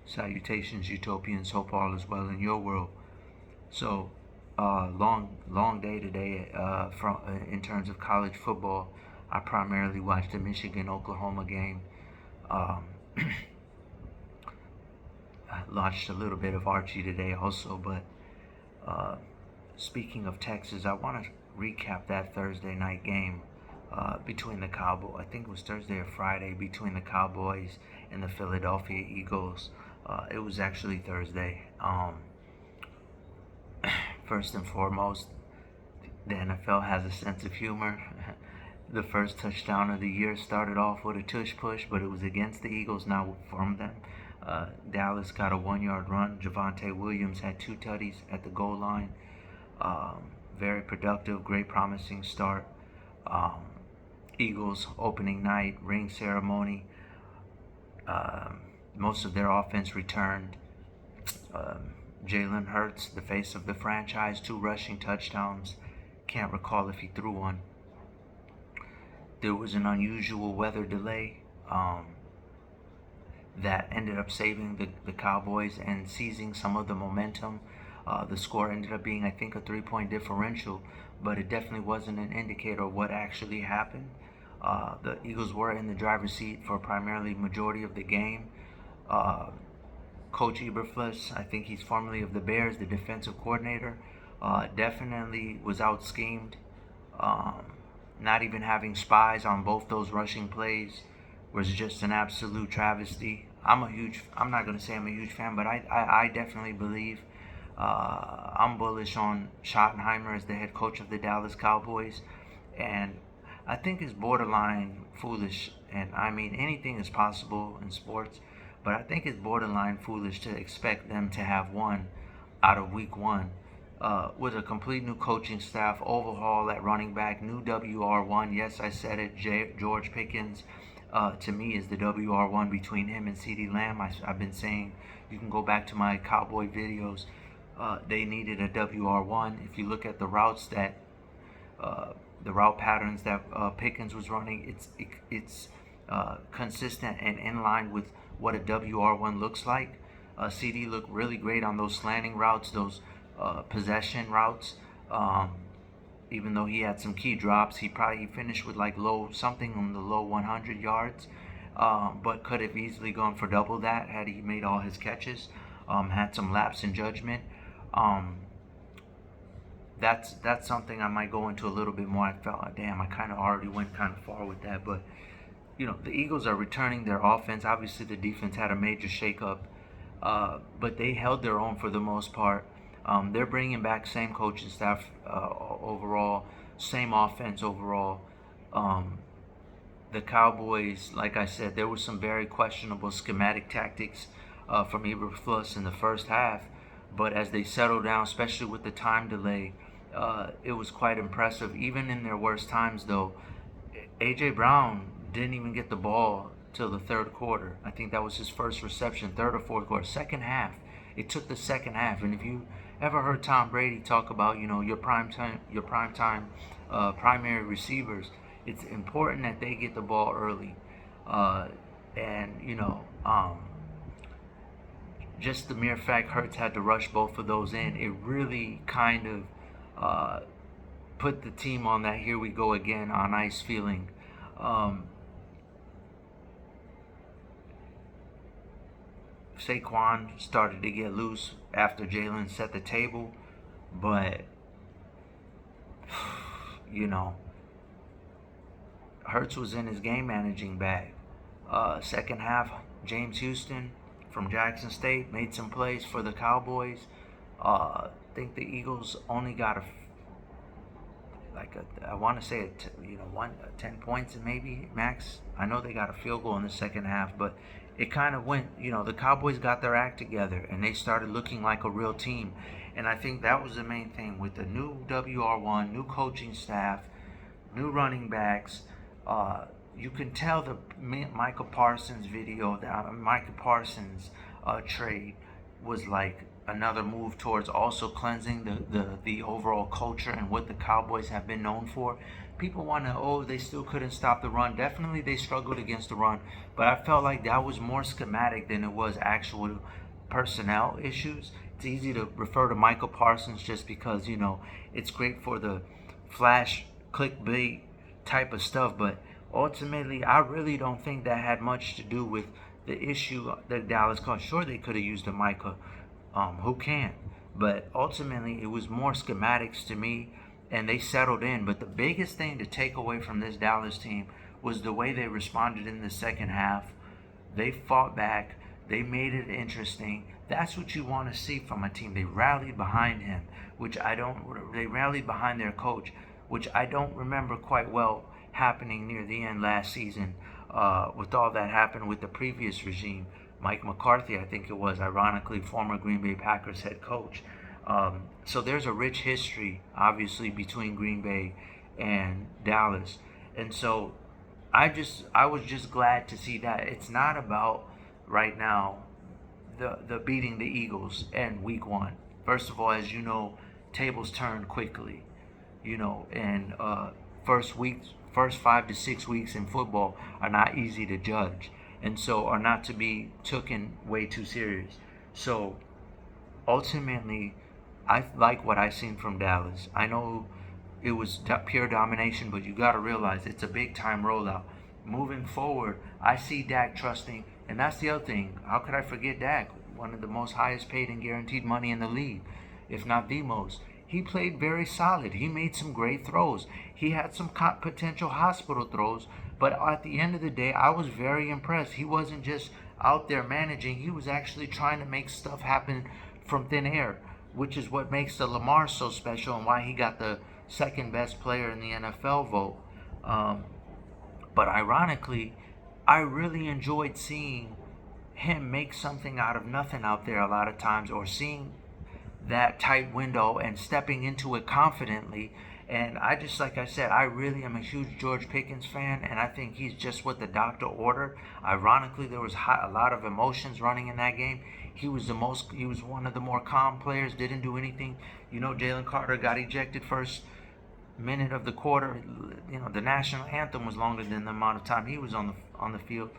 Salutations, utopians. Hope all is well in your world. So, long day today. In terms of college football, I primarily watched the Michigan-Oklahoma game. Um, I launched a little bit of Archie today also, but uh, speaking of Texas, I want to recap that Thursday night game between the Cowboys. I think it was Thursday or Friday between the Cowboys and the Philadelphia Eagles. It was actually Thursday. First and foremost, the NFL has a sense of humor. The first touchdown of the year started off with a tush push, but it was against the Eagles, not from them. Dallas got a 1 yard run. Javonte Williams had two tutties at the goal line. Very productive, great promising start. Um, Eagles opening night, ring ceremony. Most of their offense returned. Um, Jalen Hurts, the face of the franchise, 2 rushing touchdowns. Can't recall if he threw one. There was an unusual weather delay that ended up saving the Cowboys and seizing some of the momentum. The score ended up being, I think, a 3-point differential, but it definitely wasn't an indicator of what actually happened. The Eagles were in the driver's seat for primarily majority of the game. Coach Eberflus, I think he's formerly of the Bears, the defensive coordinator, definitely was out schemed. Not even having spies on both those rushing plays was just an absolute travesty. I'm not going to say I'm a huge fan, but I definitely believe I'm bullish on Schottenheimer as the head coach of the Dallas Cowboys. And I think it's borderline foolish. And I mean, anything is possible in sports, but I think it's borderline foolish to expect them to have won out of week one. With a complete new coaching staff, overhaul at running back, new WR1. Yes, I said it. George Pickens, to me, is the WR1 between him and CeeDee Lamb. I've been saying, you can go back to my Cowboy videos. They needed a WR1. If you look at the routes the route patterns that Pickens was running, it's consistent and in line with what a WR1 looks like. CD looked really great on those slanting routes, those possession routes. Even though he had some key drops, he finished with like something on the low 100 yards, but could have easily gone for double that had he made all his catches. Had some lapse in judgment. That's something I might go into a little bit more. I felt, damn, I kind of already went kind of far with that, but the Eagles are returning their offense. Obviously, the defense had a major shakeup, but they held their own for the most part. They're bringing back same coaching staff overall, same offense overall. The Cowboys, like I said, there was some very questionable schematic tactics from Eberflus in the first half, but as they settled down, especially with the time delay, it was quite impressive. Even in their worst times, though, A.J. Brown didn't even get the ball till the third quarter. I think that was his first reception, third or fourth quarter. Second half, it took the second half. And if you ever heard Tom Brady talk about, your prime time primary receivers, it's important that they get the ball early. And just the mere fact Hurts had to rush both of those in, it really kind of put the team on that here we go again on ice feeling. Saquon started to get loose after Jalen set the table, but Hurts was in his game managing bag. Second half, James Houston from Jackson State made some plays for the Cowboys. I think the Eagles only got I want to say 10 points maybe max. I know they got a field goal in the second half, but it kind of went. The Cowboys got their act together and they started looking like a real team. And I think that was the main thing with the new WR1, new coaching staff, new running backs. You can tell the Micah Parsons video, the Micah Parsons trade was like another move towards also cleansing the overall culture and what the Cowboys have been known for. People want to, oh, they still couldn't stop the run. Definitely they struggled against the run, but I felt like that was more schematic than it was actual personnel issues. It's easy to refer to Michael Parsons just because, it's great for the flash clickbait type of stuff, but ultimately I really don't think that had much to do with the issue that Dallas caused. Sure, they could have used a Micah, who can? But ultimately, it was more schematics to me, and they settled in. But the biggest thing to take away from this Dallas team was the way they responded in the second half. They fought back. They made it interesting. That's what you want to see from a team. They rallied behind him, which I don't. They rallied behind their coach, which I don't remember quite well happening near the end last season. With all that happened with the previous regime, Mike McCarthy, I think it was, ironically, former Green Bay Packers head coach. So there's a rich history, obviously, between Green Bay and Dallas. And so I was just glad to see that. It's not about right now the beating the Eagles in week one. First of all, as you know, tables turn quickly. And first 5 to 6 weeks in football are not easy to judge, and so are not to be taken way too serious. So ultimately, I like what I seen from Dallas. I know it was pure domination, but you got to realize it's a big time rollout. Moving forward, I see Dak trusting, and that's the other thing. How could I forget Dak? One of the most highest paid and guaranteed money in the league, if not the most. He played very solid. He made some great throws. He had some potential hospital throws, but at the end of the day, I was very impressed. He wasn't just out there managing. He was actually trying to make stuff happen from thin air, which is what makes the Lamar so special and why he got the second best player in the NFL vote. But ironically, I really enjoyed seeing him make something out of nothing out there a lot of times, or seeing that tight window and stepping into it confidently. And like I said, I really am a huge George Pickens fan, and I think he's just what the doctor ordered. Ironically, there was a lot of emotions running in that game. He was one of the more calm players, didn't do anything. Jalen Carter got ejected first minute of the quarter. The national anthem was longer than the amount of time he was on the field.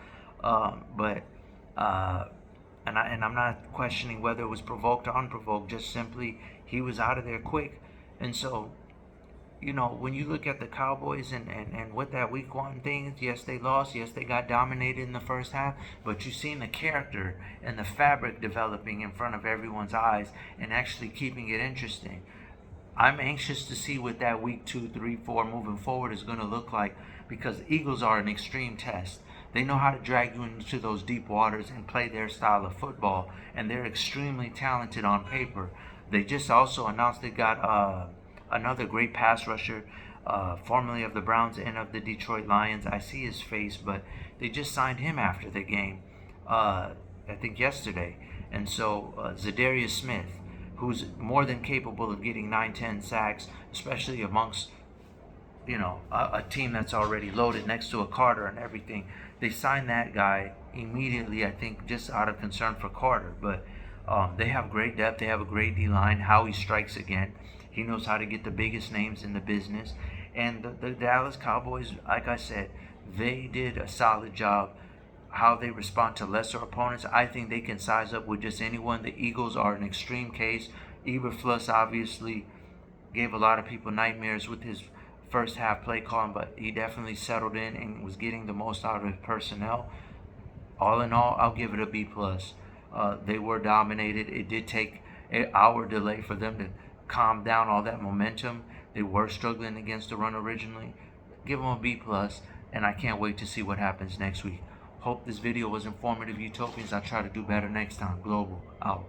And I'm not questioning whether it was provoked or unprovoked, just simply he was out of there quick. And so, when you look at the Cowboys and what that week one thing is, yes, they lost, yes, they got dominated in the first half, but you've seen the character and the fabric developing in front of everyone's eyes and actually keeping it interesting. I'm anxious to see what that week 2, 3, 4 moving forward is going to look like, because Eagles are an extreme test. They know how to drag you into those deep waters and play their style of football, and they're extremely talented on paper. They just also announced they got another great pass rusher, formerly of the Browns and of the Detroit Lions. I see his face, but they just signed him after the game, I think yesterday. And so Zadarius Smith, who's more than capable of getting 9-10 sacks, especially amongst a team that's already loaded next to a Carter and everything. They signed that guy immediately, I think, just out of concern for Carter. But they have great depth. They have a great D-line. Howie strikes again. He knows how to get the biggest names in the business. And the Dallas Cowboys, like I said, they did a solid job. How they respond to lesser opponents, I think they can size up with just anyone. The Eagles are an extreme case. Eberflus obviously gave a lot of people nightmares with his first half play calling, but he definitely settled in and was getting the most out of his personnel. All in all, I'll give it a B+. They were dominated. It did take an hour delay for them to calm down all that momentum. They were struggling against the run originally. Give them a B+, and I can't wait to see what happens next week. Hope this video was informative, Utopians. I'll try to do better next time. Global, out.